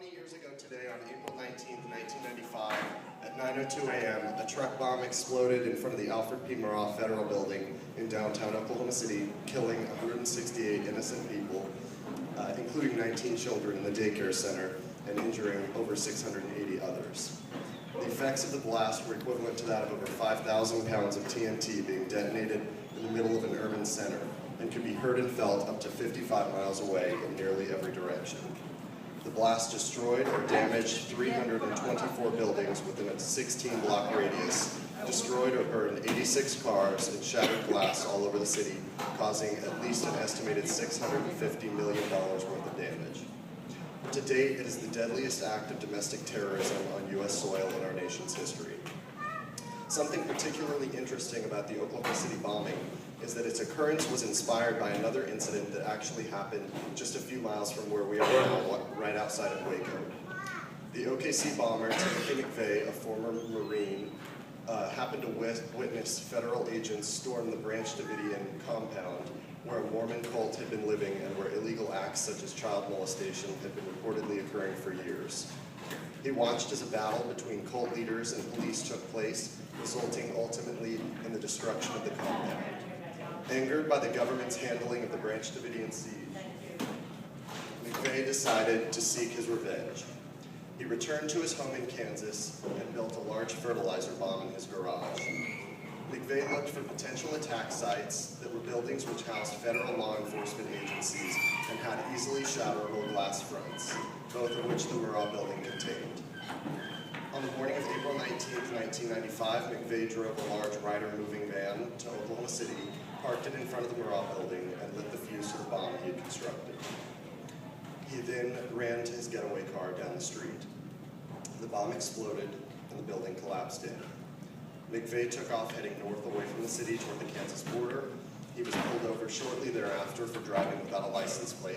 20 years ago today, on April 19th, 1995, at 9:02 a.m., a truck bomb exploded in front of the Alfred P. Murrah Federal Building in downtown Oklahoma City, killing 168 innocent people, including 19 children in the daycare center, and injuring over 680 others. The effects of the blast were equivalent to that of over 5,000 pounds of TNT being detonated in the middle of an urban center, and could be heard and felt up to 55 miles away in nearly every direction. The blast destroyed or damaged 324 buildings within a 16-block radius, destroyed or burned 86 cars, and shattered glass all over the city, causing at least an estimated $650 million worth of damage. To date, it is the deadliest act of domestic terrorism on U.S. soil in our nation's history. Something particularly interesting about the Oklahoma City bombing is that its occurrence was inspired by another incident that actually happened just a few miles from where we are now, right outside of Waco. The OKC bomber, Timothy McVeigh, a former Marine, happened to witness federal agents storm the Branch Davidian compound where a Mormon cult had been living and where illegal acts such as child molestation had been reportedly occurring for years. He watched as a battle between cult leaders and police took place, resulting ultimately in the destruction of the compound. Angered by the government's handling of the Branch Davidian siege, McVeigh decided to seek his revenge. He returned to his home in Kansas and built a large fertilizer bomb in his garage. McVeigh looked for potential attack sites that were buildings which housed federal law enforcement agencies and had easily shatterable glass fronts, both of which the Murrah building contained. On the morning of April 19, 1995, McVeigh drove a large Ryder-moving van to Oklahoma City, parked it in front of the Murrah building, and lit the fuse to the bomb he had constructed. He then ran to his getaway car down the street. The bomb exploded, and the building collapsed in. McVeigh took off heading north away from the city toward the Kansas border. He was pulled over shortly thereafter for driving without a license plate,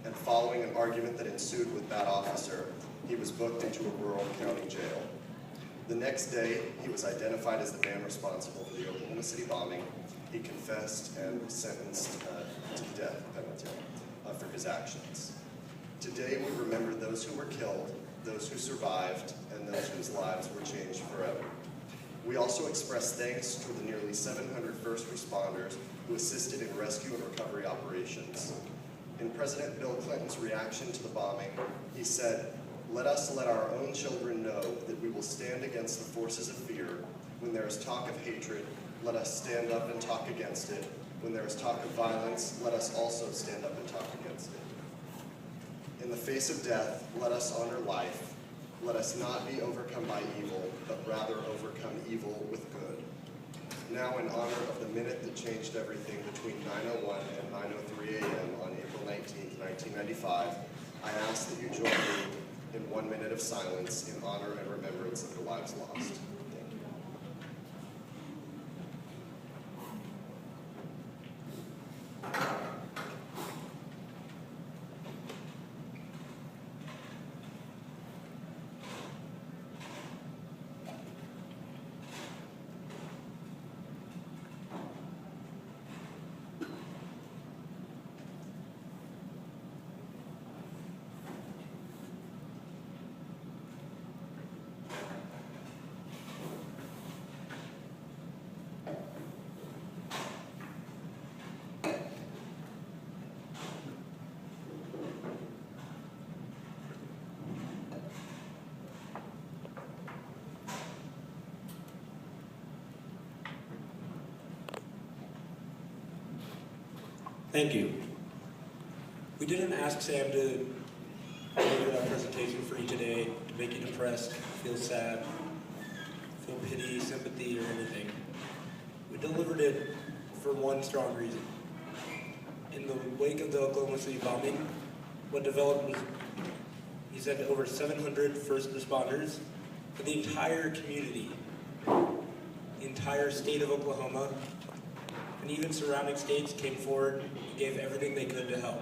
and following an argument that ensued with that officer, he was booked into a rural county jail. The next day, he was identified as the man responsible for the Oklahoma City bombing. He confessed and was sentenced to the death penalty for his actions. Today, we remember those who were killed, those who survived, and those whose lives were changed forever. We also express thanks to the nearly 700 first responders who assisted in rescue and recovery operations. In President Bill Clinton's reaction to the bombing, he said, "Let us let our own children know that we will stand against the forces of fear. When there is talk of hatred, let us stand up and talk against it. When there is talk of violence, let us also stand up and talk against it. In the face of death, let us honor life. Let us not be overcome by evil, but rather overcome evil with good." Now, in honor of the minute that changed everything between 9:01 and 9:03 a.m. on April 19, 1995, I ask that you join me in 1 minute of silence in honor and remembrance of the lives lost. Thank you. Thank you. We didn't ask Sam to deliver that presentation for you today to make you depressed, feel sad, feel pity, sympathy, or anything. We delivered it for one strong reason. In the wake of the Oklahoma City bombing, what developed was, he said, over 700 first responders for the entire community, the entire state of Oklahoma, and even surrounding states came forward and gave everything they could to help.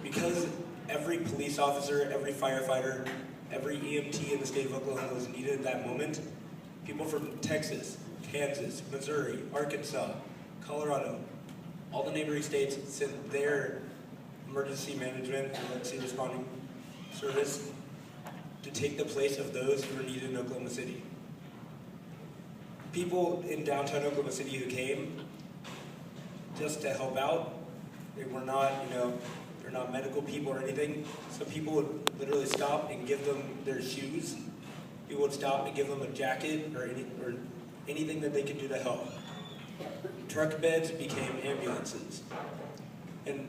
Because every police officer, every firefighter, every EMT in the state of Oklahoma was needed at that moment, people from Texas, Kansas, Missouri, Arkansas, Colorado, all the neighboring states sent their emergency management, and emergency responding service to take the place of those who are needed in Oklahoma City. People in downtown Oklahoma City who came just to help out, they were not, they're not medical people or anything. So people would literally stop and give them their shoes. People would stop and give them a jacket or anything that they could do to help. Truck beds became ambulances. And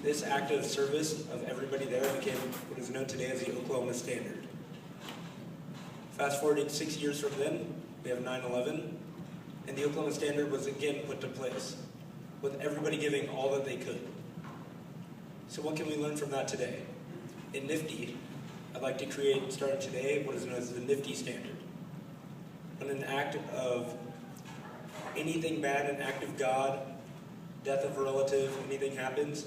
this act of service of everybody there became what is known today as the Oklahoma Standard. Fast forwarding 6 years from then, we have 9/11, and the Oklahoma Standard was again put to place, with everybody giving all that they could. So what can we learn from that today? In NFTY, I'd like to create, starting today, what is known as the NFTY Standard. When an act of anything bad, an act of God, death of a relative, anything happens,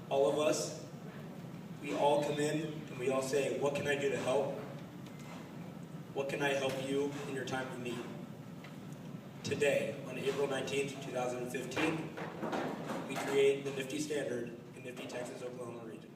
all of us, we all come in and we all say, what can I do to help? What can I help you in your time of need? Today, on April 19th, 2015, we create the NFTY Standard in NFTY, Texas, Oklahoma region.